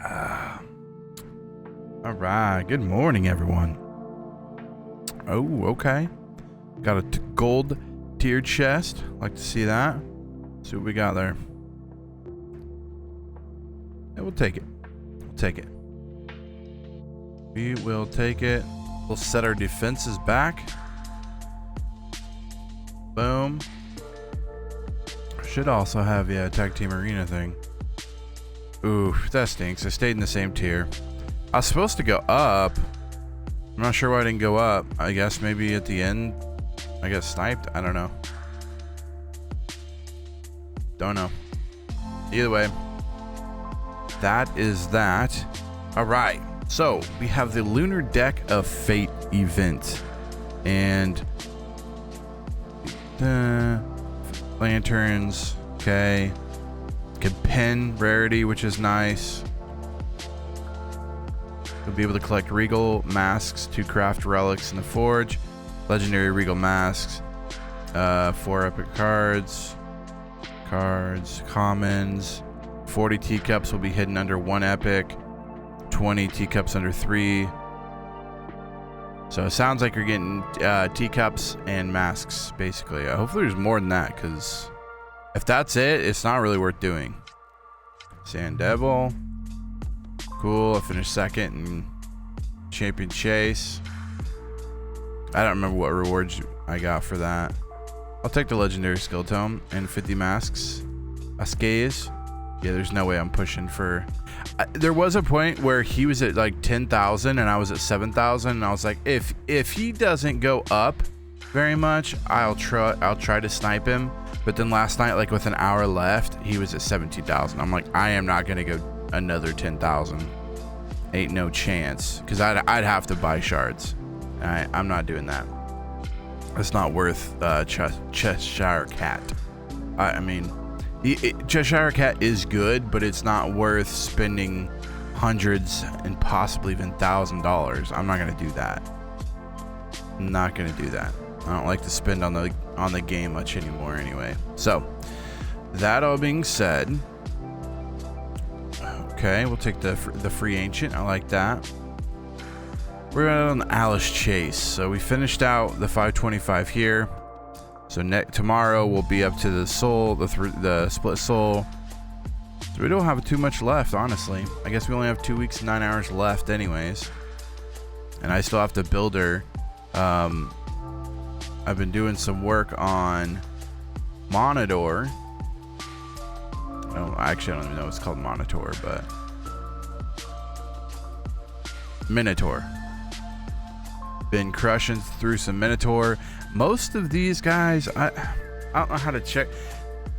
All right. Good morning, everyone. Oh, okay. Got a gold tier chest. Like to see that. See what we got there. Yeah, we'll take it. We'll take it. We will take it. We'll set our defenses back. Boom. Should also have, yeah, tag team arena thing. Ooh, that stinks. I stayed in the same tier. I was supposed to go up. I'm not sure why I didn't go up. I guess maybe at the end I got sniped. I don't know. Don't know. Either way, that is that. All right. So we have the Lunar Deck of Fate event. And lanterns. Okay. Could pin rarity, which is nice. You'll be able to collect regal masks to craft relics in the forge. Legendary regal masks. 4 epic cards. Commons. 40 teacups will be hidden under 1 epic. 20 teacups under 3. So it sounds like you're getting teacups and masks, basically. Hopefully there's more than that, because if that's it, it's not really worth doing. Sand Devil. Cool. I finished second in Champion Chase. I don't remember what rewards I got for that. I'll take the Legendary Skill Tome and 50 masks. Ascays. Yeah, there's no way I'm pushing for... there was a point where he was at like 10,000 and I was at 7,000, and I was like, if he doesn't go up very much, I'll try to snipe him. But then last night, like with an hour left, he was at 17,000. I'm like, I am not gonna go another 10,000. Ain't no chance, because I'd have to buy shards. I'm not doing that. It's not worth Cheshire Cat. I mean, Cheshire Cat is good, but it's not worth spending hundreds and possibly even $1,000. I'm not gonna do that. I'm not gonna do that. I don't like to spend on the game much anymore anyway. So that all being said, okay, we'll take the free ancient. I like that. We're going on the Alice Chase. So we finished out the 525 here. So tomorrow we'll be up to the soul, the split soul. So we don't have too much left, honestly. I guess we only have 2 weeks and 9 hours left anyways. And I still have to build her. I've been doing some work on Monitor. Actually, I don't even know what's called Monitor, but Minotaur. Been crushing through some Minotaur. Most of these guys, I don't know how to check.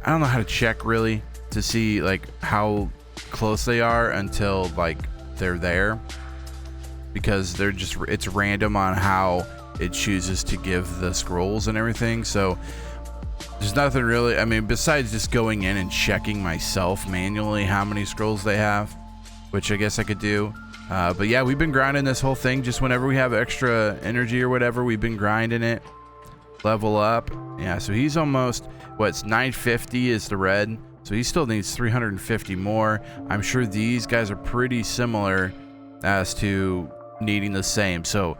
I don't know how to check really to see like how close they are until like they're there, because they're just, it's random on how it chooses to give the scrolls and everything. So there's nothing really, I mean, besides just going in and checking myself manually how many scrolls they have, which I guess I could do. But yeah, we've been grinding this whole thing. Just whenever we have extra energy or whatever, we've been grinding it. Level up. Yeah, so he's almost, what's 950 is the red. So he still needs 350 more. I'm sure these guys are pretty similar as to needing the same. So,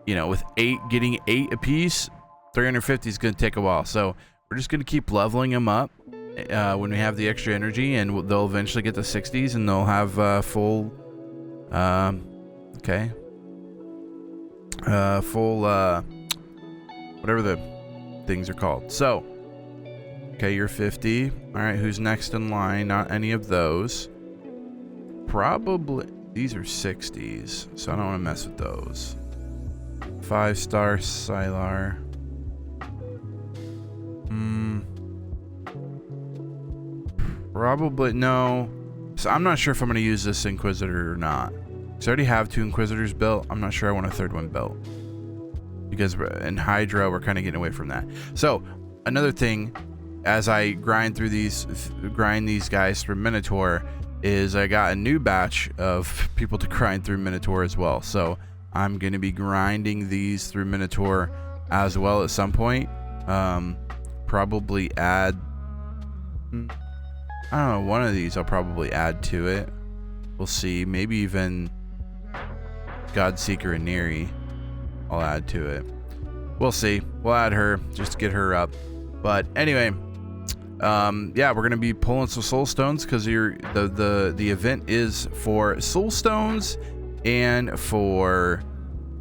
you know, with getting 8 apiece, 350 is going to take a while. So we're just going to keep leveling them up when we have the extra energy, and they'll eventually get to 60s, and they'll have full, whatever the things are called. So, okay, you're 50. All right, who's next in line? Not any of those. Probably, these are 60s, so I don't want to mess with those. 5-star Sylar. Probably no. So I'm not sure if I'm going to use this Inquisitor or not. So I already have 2 Inquisitors built. I'm not sure I want a 3rd one built, because in Hydra we're kind of getting away from that. So another thing, as I grind these guys through Minotaur, is I got a new batch of people to grind through Minotaur as well. So I'm going to be grinding these through Minotaur as well at some point. Probably add, I don't know, one of these I'll probably add to it. We'll see. Maybe even Godseeker and Neri. I'll add to it. We'll see. We'll add her just to get her up. But anyway, yeah, we're gonna be pulling some soul stones because the event is for soul stones and for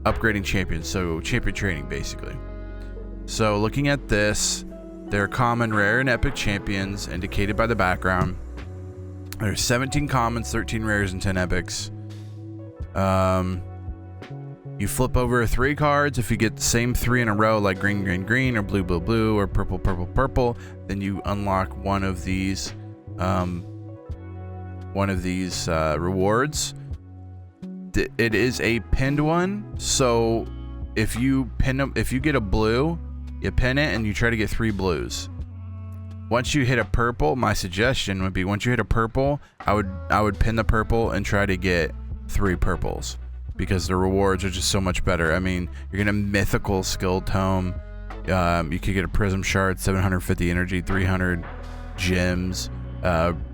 upgrading champions. So champion training basically. So looking at this, they're common, rare, and epic champions indicated by the background. There's 17 commons, 13 rares, and 10 epics. You flip over 3 cards. If you get the same 3 in a row, like green, green, green, or blue, blue, blue, or purple, purple, purple, then you unlock one of these rewards. It is a pinned one, so if you get a blue, you pin it and you try to get 3 blues. Once you hit a purple, my suggestion would be once you hit a purple, I would pin the purple and try to get 3 purples, because the rewards are just so much better. I mean, you're gonna mythical skill tome. You could get a prism shard, 750 energy, 300 gems,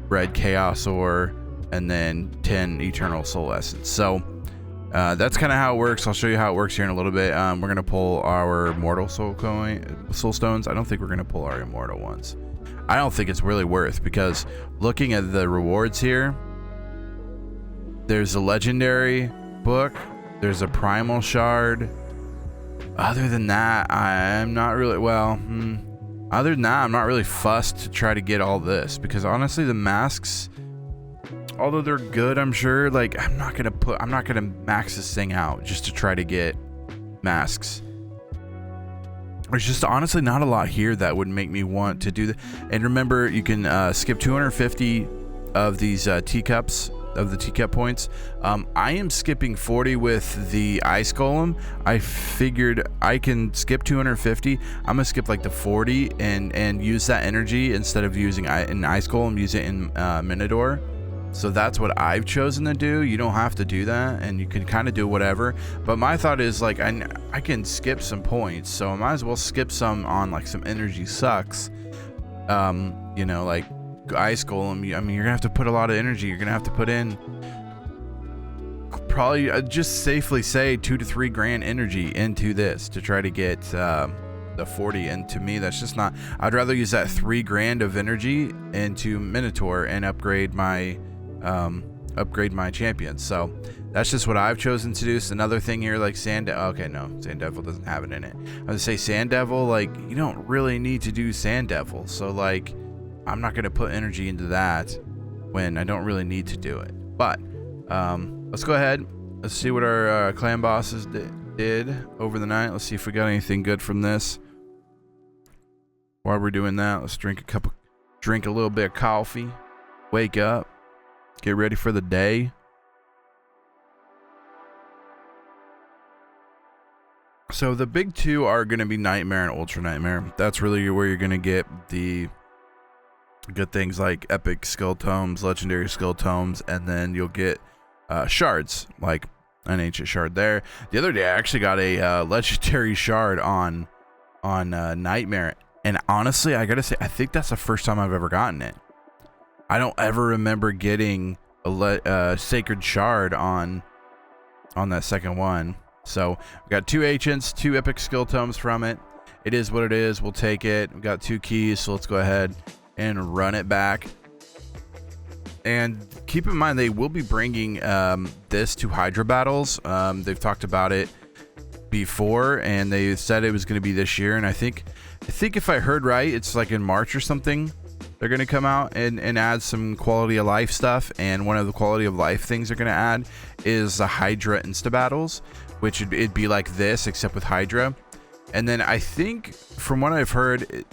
red chaos ore, and then 10 eternal soul essence. So that's kind of how it works. I'll show you how it works here in a little bit. We're gonna pull our mortal soul stones. I don't think we're gonna pull our immortal ones. I don't think it's really worth, because looking at the rewards here, there's a legendary book, there's a primal shard. Other than that, I'm not really fussed to try to get all this, because honestly the masks, although they're good, I'm sure, like I'm not gonna max this thing out just to try to get masks. There's just honestly not a lot here that would make me want to do that. And remember, you can skip 250 of these teacups, of the teacup points. I am skipping 40 with the ice golem. I figured I can skip 250. I'm gonna skip like the 40 and use that energy instead of using an ice golem, use it in Minotaur. So that's what I've chosen to do. You don't have to do that, and you can kind of do whatever. But my thought is, like, I can skip some points, so I might as well skip some on like some energy sucks. You know, like ice golem. I mean, you're gonna have to put a lot of energy. You're gonna have to put in probably, just safely say, 2 to 3 grand energy into this to try to get the 40. And to me, that's just not. I'd rather use that 3 grand of energy into Minotaur and upgrade my champions. So that's just what I've chosen to do. So another thing here, like Sand Devil doesn't have it in it. I would say Sand Devil, like, you don't really need to do Sand Devil, so like I'm not gonna put energy into that when I don't really need to do it. But let's go ahead, let's see what our clan bosses did over the night. Let's see if we got anything good from this. While we're doing that, let's drink a little bit of coffee, wake up, get ready for the day. So the big 2 are going to be Nightmare and Ultra Nightmare. That's really where you're going to get the good things like epic skill tomes, legendary skill tomes, and then you'll get shards, like an ancient shard there. The other day I actually got a legendary shard on Nightmare, and honestly I gotta say, I think that's the first time I've ever gotten it. I don't ever remember getting a sacred shard on that second one. So we got 2 ancients, 2 epic skill tomes from it. It is what it is. We'll take it. We got 2 keys, so let's go ahead and run it back. And keep in mind, they will be bringing this to Hydra battles. They've talked about it before, and they said it was going to be this year. And I think if I heard right, it's like in March or something. They're going to come out and add some quality of life stuff. And one of the quality of life things they're going to add is the Hydra insta battles, which it'd be like this, except with Hydra. And then I think from what I've heard,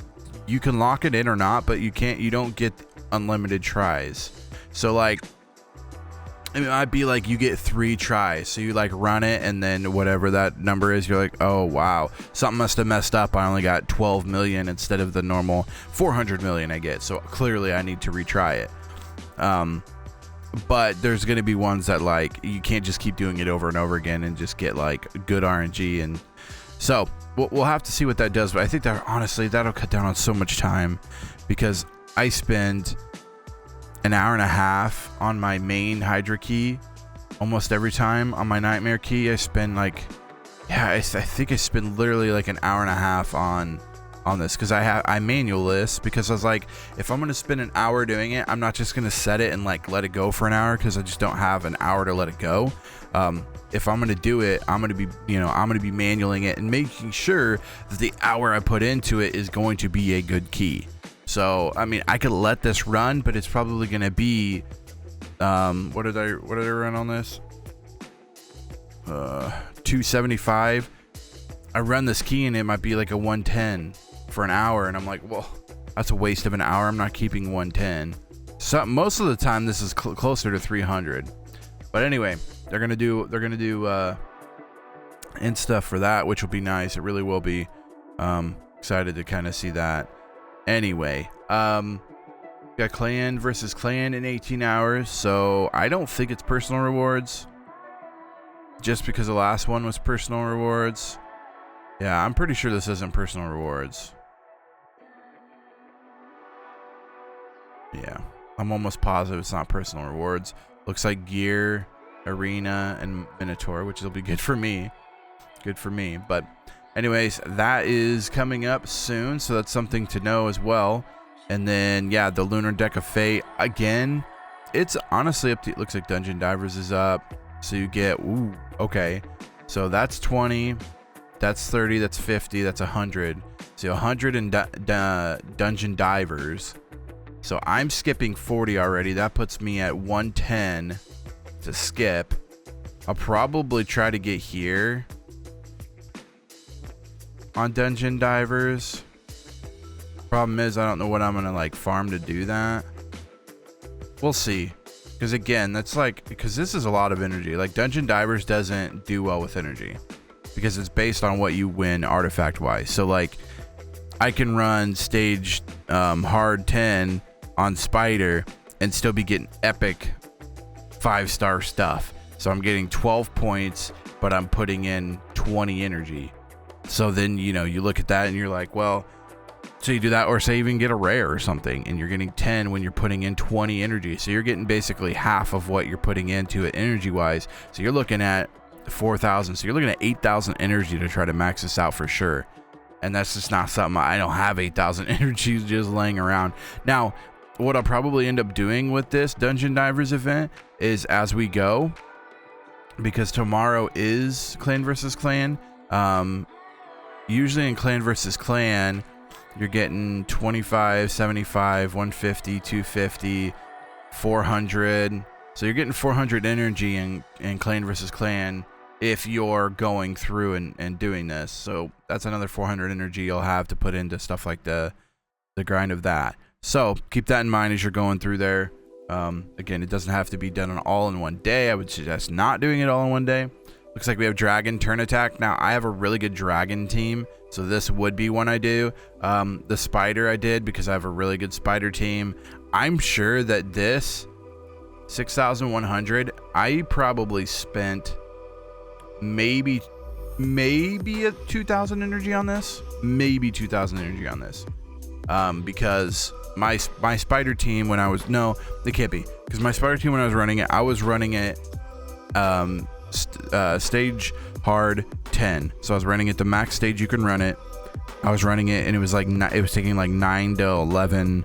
you can lock it in or not, but you don't get unlimited tries. So like, I mean, it might be like you get 3 tries, so you like run it, and then whatever that number is, you're like, oh wow, something must have messed up. I only got 12 million instead of the normal 400 million I get, so clearly I need to retry it. But there's going to be ones that like you can't just keep doing it over and over again and just get like good RNG, and so we'll have to see what that does. But I think that honestly that'll cut down on so much time, because I spend an hour and a half on my main Hydra key. Almost every time on my Nightmare key, I spend like, yeah, I think I spend literally like an hour and a half on this, because I manual this, because I was like, if I'm gonna spend an hour doing it, I'm not just gonna set it and like let it go for an hour, because I just don't have an hour to let it go. If I'm gonna do it, I'm gonna be manualing it and making sure that the hour I put into it is going to be a good key. So I mean, I could let this run, but it's probably gonna be what did I run on this? 275. I run this key and it might be like a 110 for an hour, and I'm like, well, that's a waste of an hour. I'm not keeping 110. So most of the time this is closer to 300. But anyway, they're gonna do and stuff for that, which will be nice. It really will be. Excited to kind of see that. Anyway, got clan versus clan in 18 hours, so I don't think it's personal rewards, just because the last one was personal rewards. Yeah, I'm pretty sure this isn't personal rewards. Yeah, I'm almost positive it's not personal rewards. Looks like gear, arena, and minotaur, which will be good for me. But anyways, that is coming up soon, so that's something to know as well. And then, yeah, the Lunar Deck of Fate, again, it's honestly up to, it looks like Dungeon Divers is up. So you get, ooh, okay. So that's 20, that's 30, that's 50, that's 100. So 100 in Dungeon Divers. So I'm skipping 40 already. That puts me at 110 to skip. I'll probably try to get here on Dungeon Divers. Problem is, I don't know what I'm gonna like farm to do that. We'll see, because again, that's like, because this is a lot of energy. Like Dungeon Divers doesn't do well with energy because it's based on what you win artifact wise. So like I can run stage hard 10 on Spider and still be getting epic 5-star stuff. So I'm getting 12 points, but I'm putting in 20 energy. So then, you know, you look at that and you're like, well, so you do that, or say even get a rare or something, and you're getting 10 when you're putting in 20 energy. So you're getting basically half of what you're putting into it energy wise. So you're looking at 4,000. So you're looking at 8,000 energy to try to max this out for sure. And that's just not something. I don't have 8,000 energy just laying around. Now, what I'll probably end up doing with this Dungeon Divers event is, as we go, because tomorrow is clan versus clan, usually in clan versus clan, you're getting 25, 75, 150, 250, 400. So you're getting 400 energy in clan versus clan if you're going through and doing this. So that's another 400 energy you'll have to put into stuff like the grind of that. So keep that in mind as you're going through there. Again, it doesn't have to be done all in one day. I would suggest not doing it all in one day. Looks like we have Dragon Turn Attack. Now, I have a really good Dragon team, so this would be one I do. The Spider I did because I have a really good Spider team. I'm sure that this 6,100, I probably spent maybe a 2,000 energy on this. Maybe 2,000 energy on this. Because my Spider team when I was, no, they can't be. Because my Spider team when I was running it, stage hard 10. So I was running it the max stage you can run it. I was running it and it was like it was taking like 9 to 11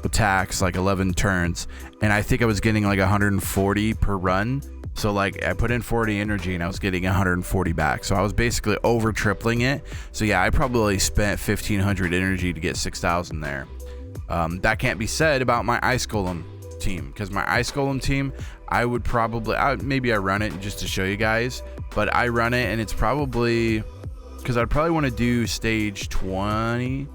attacks, like 11 turns, and I think I was getting like 140 per run. So like I put in 40 energy and I was getting 140 back. So I was basically over tripling it. So yeah, I probably spent 1,500 energy to get 6,000 there. That can't be said about my Ice Golem team, because my Ice Golem team, I would probably, maybe I run it just to show you guys, but I run it and it's probably, because I'd probably want to do stage 20,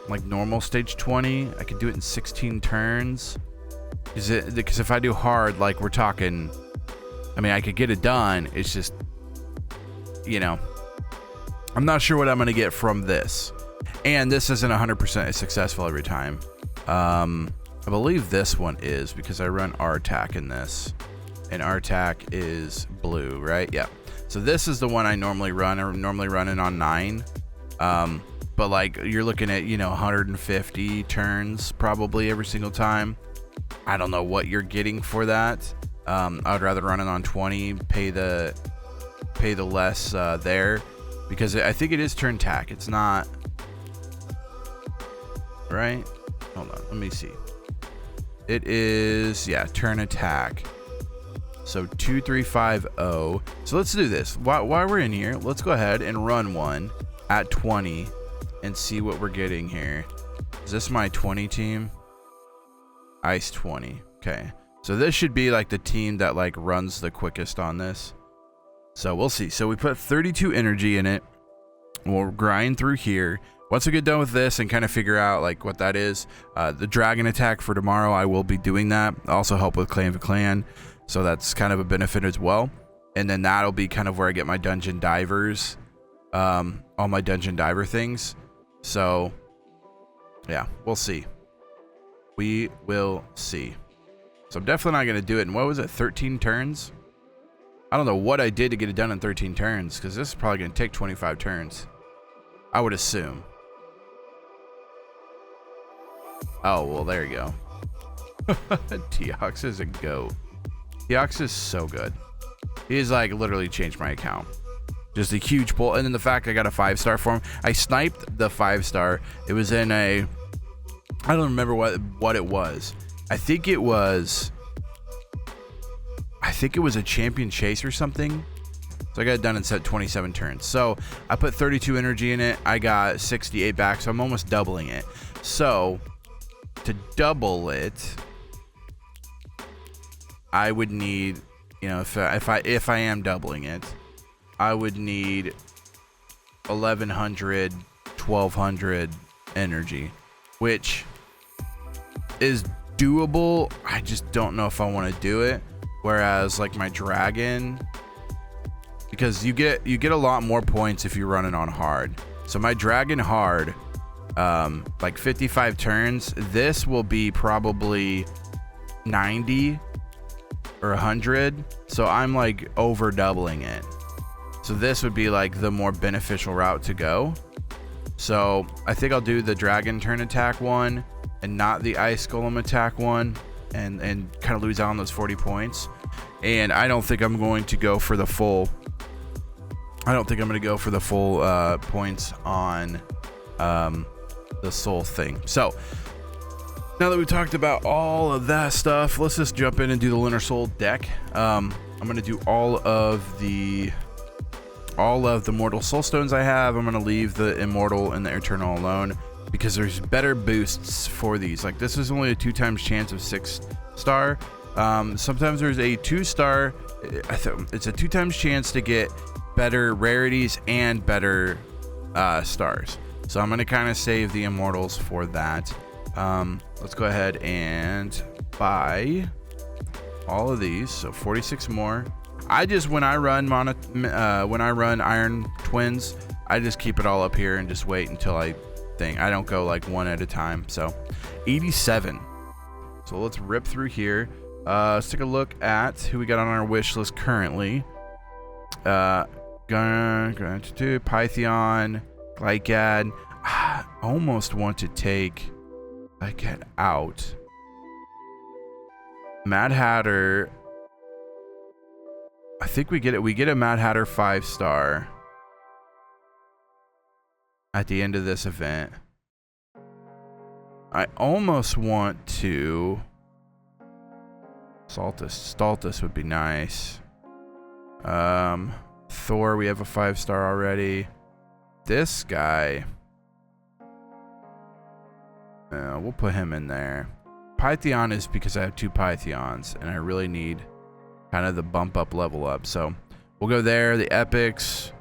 like normal stage 20. I could do it in 16 turns. Because if I do hard, like we're talking, I mean, I could get it done. It's just, you know, I'm not sure what I'm going to get from this. And this isn't 100% successful every time. I believe this one is, because I run R-Tac in this. And R-Tac is blue, right? Yeah. So this is the one I normally run. I normally run it on 9. but like you're looking at, 150 turns probably every single time. I don't know what you're getting for that. I'd rather run it on 20, pay the less there, because I think it is turn tack. It's not, right? Hold on, let me see. It is, yeah, turn attack. So 2350. So let's do this. While we're in here, let's go ahead and run one at 20 and see what we're getting here. Is this my 20 team? Ice 20. Okay. So this should be like the team that like runs the quickest on this. So we'll see. So we put 32 energy in it. We'll grind through here. Once we get done with this and kind of figure out like what that is, the dragon attack for tomorrow, I will be doing that. Also help with Clan of Clan. So that's kind of a benefit as well. And then that'll be kind of where I get my dungeon divers, all my dungeon diver things. So yeah, we'll see. We will see. So I'm definitely not going to do it. And what was it? 13 turns? I don't know what I did to get it done in 13 turns, because this is probably going to take 25 turns, I would assume. Oh, well, there you go. Teox is a goat. Teox is so good. He's like literally changed my account. Just a huge pull. And then the fact I got a 5-star for him. I sniped the 5-star. It was in a, I don't remember what it was. I think it was a champion chase or something. So I got it done in 27 turns. So I put 32 energy in it. I got 68 back. So I'm almost doubling it. So to double it, I would need, if I am doubling it, I would need 1100, 1200 energy, which is doable. I just don't know if I want to do it. Whereas like my dragon, because you get a lot more points if you run it on hard. So my dragon hard, like 55 turns, this will be probably 90 or 100. So I'm like over doubling it. So this would be like the more beneficial route to go. So I think I'll do the dragon turn attack one and not the ice golem attack one, and kind of lose out on those 40 points. And I don't think I'm going to go for the full points on the soul thing. So now that we've talked about all of that stuff, let's just jump in and do the Lunar Soul deck. I'm going to do all of the mortal soul stones I have. I'm going to leave the immortal and the eternal alone, because there's better boosts for these. Like this is only a 2x chance of 6-star. Sometimes there's a 2-star. It's a 2x chance to get better rarities and better stars. So I'm going to kind of save the immortals for that. Let's go ahead and buy all of these. So 46 more. When I run Iron Twins, I just keep it all up here and just wait until I don't go like one at a time. So 87. So let's rip through here. Let's take a look at who we got on our wish list currently. Going to do Python, Glycad. I almost want to take Glycad out. Mad Hatter. I think we get it. We get a Mad Hatter 5-star at the end of this event. I almost want to Stultus would be nice. Thor, we have a 5-star already. This guy, we'll put him in there. Python is because I have 2 Pythons and I really need kind of the bump up, level up. So we'll go there. The epics,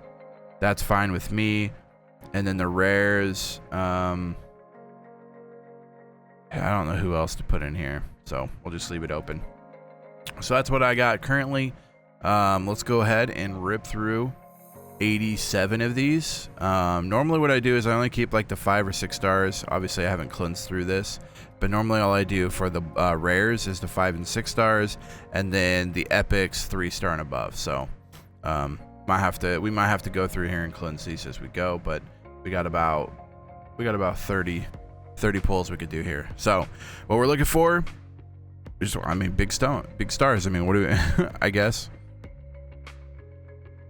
that's fine with me. And then the rares, I don't know who else to put in here, so we'll just leave it open. So that's what I got currently. Let's go ahead and rip through 87 of these. Normally what I do is I only keep like the 5 or 6 stars. Obviously I haven't cleansed through this, but normally all I do for the rares is the 5 and 6 stars, and then the epics 3-star and above. So we might have to go through here and cleanse these as we go, but we got about we got about 30 pulls we could do here. So what we're looking for is, I mean, big stars. I mean, what do we, I guess.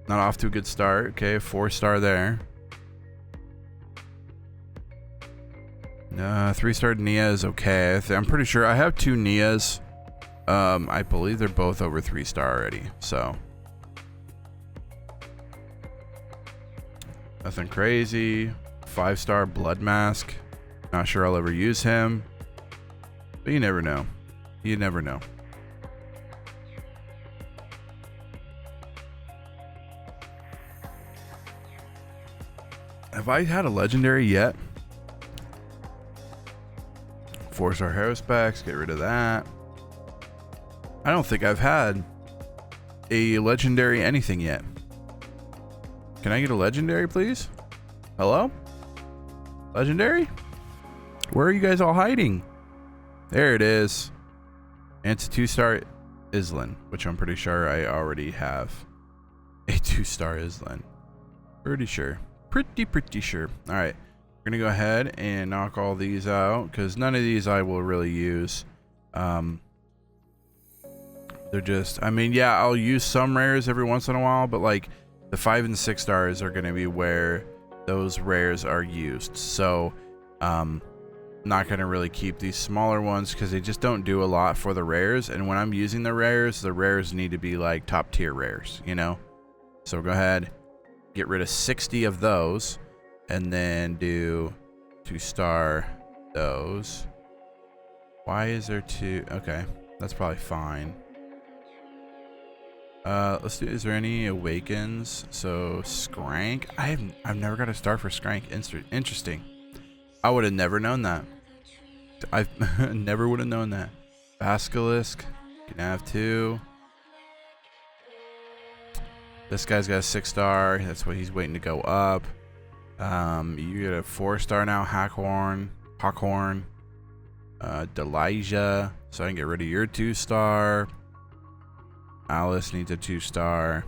Not off to a good start. Okay, 4-star there. 3-star Nia is okay. I'm pretty sure I have 2 Nias. I believe they're both over 3-star already. So nothing crazy. 5-star Blood Mask. Not sure I'll ever use him, but you never know. You never know. Have I had a legendary yet? 4-star Harrowspecs, get rid of that. I don't think I've had a legendary anything yet. Can I get a legendary, please? Hello? Legendary? Where are you guys all hiding? There it is. And it's a 2-star Islan, which I'm pretty sure I already have a 2-star Islan. Pretty sure. Pretty sure. All right. We're going to go ahead and knock all these out because none of these I will really use. They're just, I mean, yeah, I'll use some rares every once in a while, but like the 5 and 6 stars are going to be where those rares are used. So, not going to really keep these smaller ones because they just don't do a lot for the rares. And when I'm using the rares need to be like top tier rares, you know? So go ahead, get rid of 60 of those and then do 2-star those. Why is there 2? Okay, that's probably fine. Let's do, is there any awakens? So Skrank, I've never got a star for Skrank. Interesting. I would have never known that. I never would have known that. Basilisk, can have 2. This guy's got a 6-star. That's what he's waiting to go up. You get a 4-star now. Hawkhorn, Delija. So I can get rid of your 2-star. Alice needs a 2-star.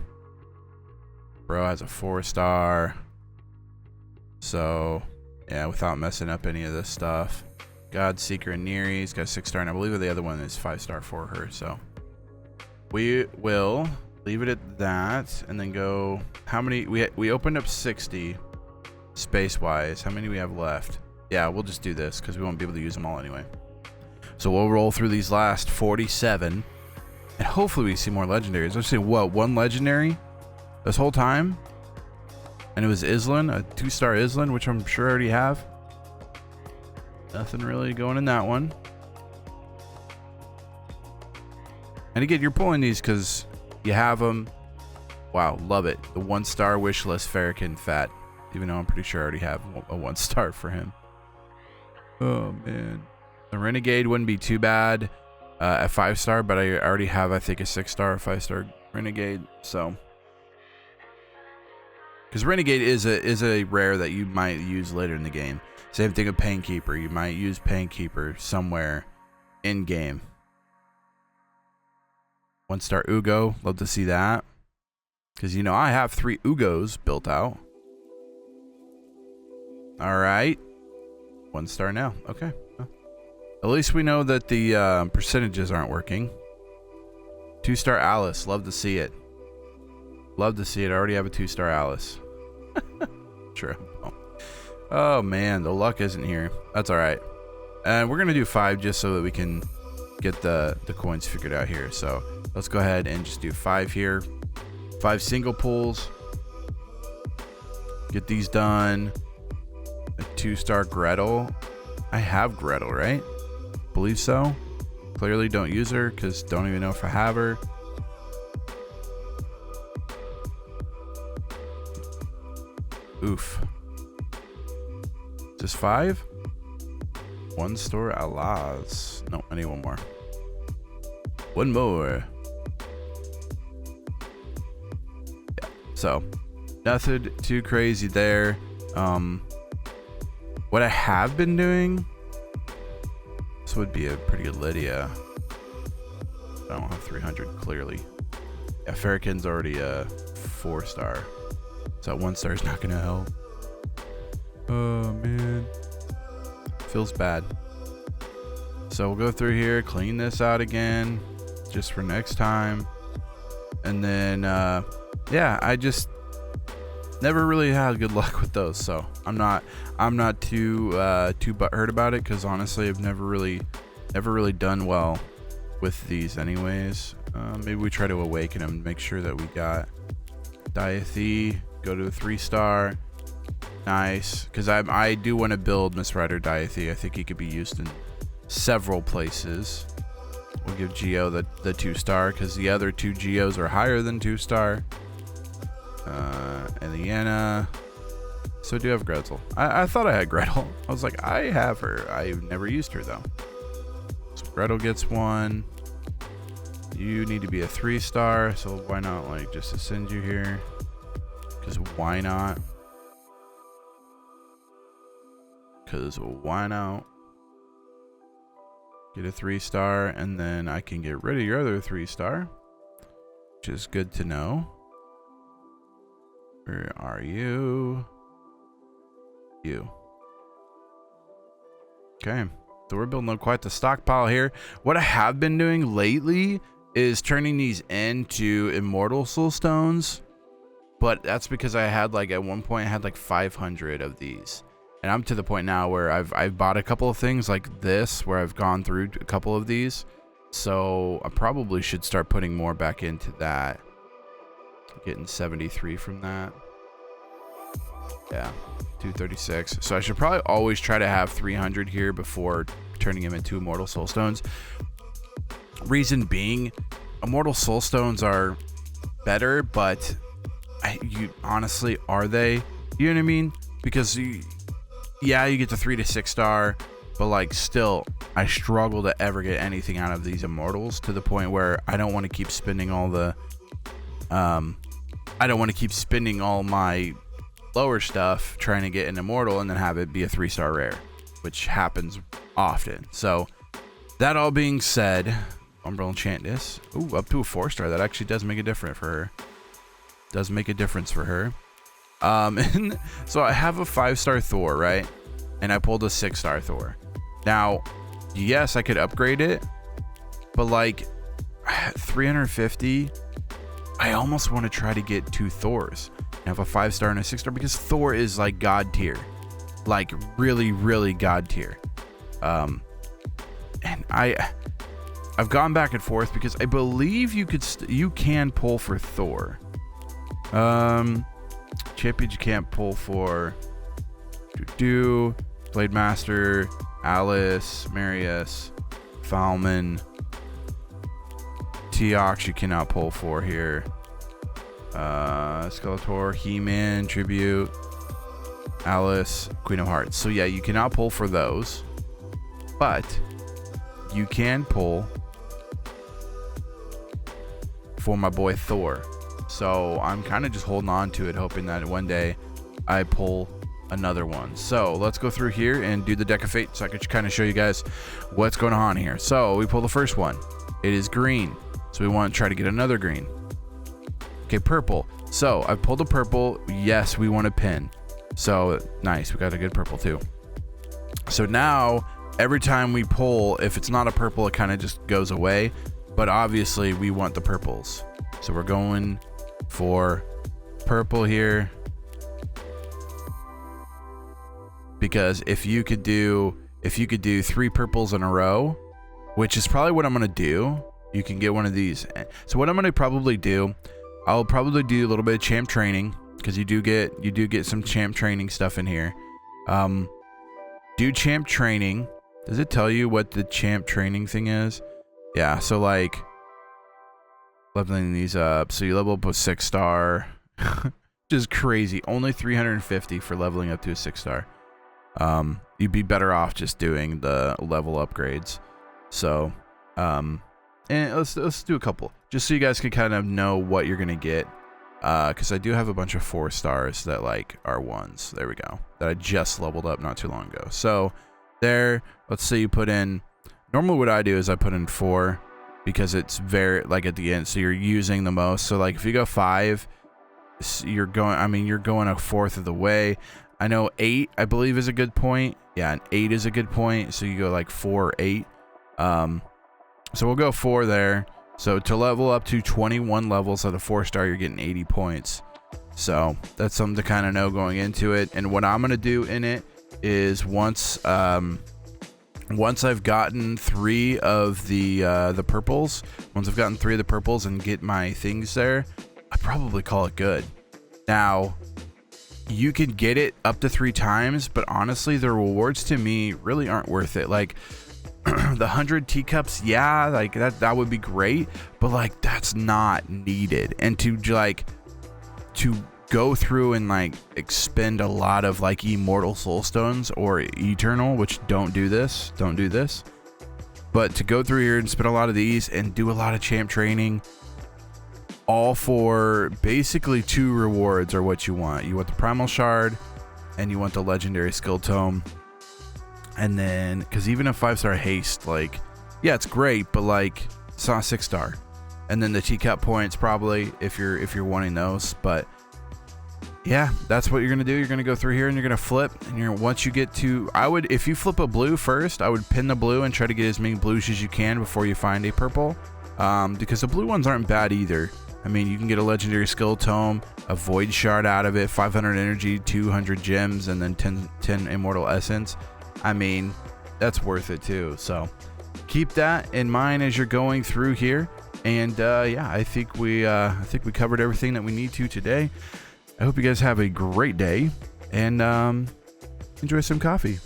Bro has a 4-star. So yeah, without messing up any of this stuff. Godseeker and Nere's got a 6-star, and I believe the other one is 5-star for her. So we will leave it at that, and then go. How many we opened up 60 space wise. How many do we have left? Yeah, we'll just do this because we won't be able to use them all anyway. So we'll roll through these last 47, and hopefully we see more legendaries. Let's see, what, 1 legendary this whole time, and it was Islan, a 2-star Islan, which I'm sure I already have. Nothing really going in that one. And again, you're pulling these because you have them. Wow, love it. The 1-star wish list Farrakhan Fat. Even though I'm pretty sure I already have a 1-star for him. Oh, man. The Renegade wouldn't be too bad at 5-star, but I already have, I think, a 6-star or 5-star Renegade. So, because Renegade is a rare that you might use later in the game. Same thing with Painkeeper. You might use Painkeeper somewhere in game. 1-star Ugo. Love to see that. Because, you know, I have 3 Ugos built out. All right. 1-star now. Okay. Well, at least we know that the percentages aren't working. 2-star Alice. Love to see it. Love to see it. I already have a 2-star Alice. True. Oh, man. The luck isn't here. That's all right. And we're going to do 5 just so that we can get the coins figured out here. So let's go ahead and just do 5 here. 5 single pulls. Get these done. A 2-star Gretel. I have Gretel, right? Believe so. Clearly don't use her because don't even know if I have her. Oof. Just 5? 1-star Alas. No, I need 1 more. 1 more. Yeah. So, nothing too crazy there. What I have been doing, this would be a pretty good Lydia. I don't have 300 clearly. Yeah, Farrakhan's already a 4-star. So 1-star is not gonna help. Oh man. Feels bad. So we'll go through here, clean this out again, just for next time. And then, yeah, I just never really had good luck with those. So I'm not too butthurt about it, because honestly, I've never really done well with these anyways. Maybe we try to awaken him, make sure that we got Diathy, go to a 3-star. Nice, because I do want to build Miss Rider Diathy. I think he could be used in several places. We'll give Geo the 2-star, because the other 2 Geos are higher than 2-star. And Leanna. So I do have Gretel. I thought I had Gretel. I was like, I have her. I've never used her though. So Gretel gets 1. You need to be a 3-star, so why not like just ascend you here? Because why not? Because why not? Get a 3-star, and then I can get rid of your other 3-star, which is good to know. Where are you? You. Okay, so we're building up quite the stockpile here. What I have been doing lately is turning these into immortal soul stones, but that's because I had like at one point I had like 500 of these. And I'm to the point now where I've bought a couple of things like this, where I've gone through a couple of these. So I probably should start putting more back into that. Getting 73 from that. Yeah, 236. So I should probably always try to have 300 here before turning them into Immortal Soul Stones. Reason being, Immortal Soul Stones are better, but you honestly, are they? You know what I mean? Because yeah, you get the 3 to 6-star, but like still, I struggle to ever get anything out of these immortals, to the point where I don't want to keep spending all the, I don't want to keep spending all my lower stuff trying to get an immortal and then have it be a 3-star rare, which happens often. So that all being said, Umbral enchant this. Ooh, up to a 4-star. That actually does make a difference for her. Does make a difference for her. And so I have a 5-star Thor, right? And I pulled a 6-star Thor. Now, yes, I could upgrade it, but like 350, I almost want to try to get 2 Thors and have a 5-star and a 6-star, because Thor is like god tier, like really, really god tier. And I've gone back and forth, because I believe you can pull for Thor. Champions you can't pull for Blade Master, Alice, Marius, Falman, Teox you cannot pull for here. Skeletor, He-Man, Tribute, Alice, Queen of Hearts. So yeah, you cannot pull for those, but you can pull for my boy Thor. So I'm kind of just holding on to it, hoping that one day I pull another one. So let's go through here and do the deck of fate, so I could kind of show you guys what's going on here. So we pull the first one. It is green, so we want to try to get another green. Okay, purple. So I pulled a purple. Yes, we want a pin. So nice, we got a good purple too. So now every time we pull, if it's not a purple, it kind of just goes away, but obviously we want the purples. So we're going for purple here, because if you could do 3 purples in a row, which is probably what I'm gonna do, you can get one of these. So what I'm gonna probably do, I'll probably do a little bit of champ training, because you do get some champ training stuff in here. Do champ training. Does it tell you what the champ training thing is? Yeah, so like leveling these up. So you level up a 6-star, just crazy. Only 350 for leveling up to a 6-star. You'd be better off just doing the level upgrades. So, and let's do a couple, just so you guys can kind of know what you're gonna get. Because I do have a bunch of 4-stars that like are 1s. There we go. That I just leveled up not too long ago. So there, let's say you put in. Normally, what I do is I put in 4. Because it's very like at the end, so you're using the most. So like if you go 5, you're going a 4th of the way. I know 8, I believe, is a good point. Yeah, an 8 is a good point. So you go like 4, 8. So we'll go 4 there. So to level up to 21 levels at a 4-star, you're getting 80 points. So that's something to kind of know going into it. And what I'm going to do in it is once I've gotten 3 of the purples, and get my things there, I probably call it good. Now, you can get it up to 3 times, but honestly, the rewards to me really aren't worth it. Like the 100 teacups, yeah, like that would be great, but like that's not needed. And to go through and like expend a lot of like immortal soul stones or eternal, which don't do this, but to go through here and spend a lot of these and do a lot of champ training, all for basically 2 rewards are what you want. You want the primal shard and you want the legendary skill tome. And then, because even a 5-star haste, like, yeah, it's great, but like it's not a 6-star. And then the teacup points probably if you're wanting those. But yeah, that's what you're gonna do. You're gonna go through here and you're gonna flip, and once you get to, if you flip a blue first, I would pin the blue and try to get as many blues as you can before you find a purple, because the blue ones aren't bad either. I mean, you can get a legendary skill tome, a void shard out of it, 500 energy, 200 gems, and then 10 immortal essence. I mean, that's worth it too. So keep that in mind as you're going through here. And yeah, I think we covered everything that we need to today. I hope you guys have a great day and enjoy some coffee.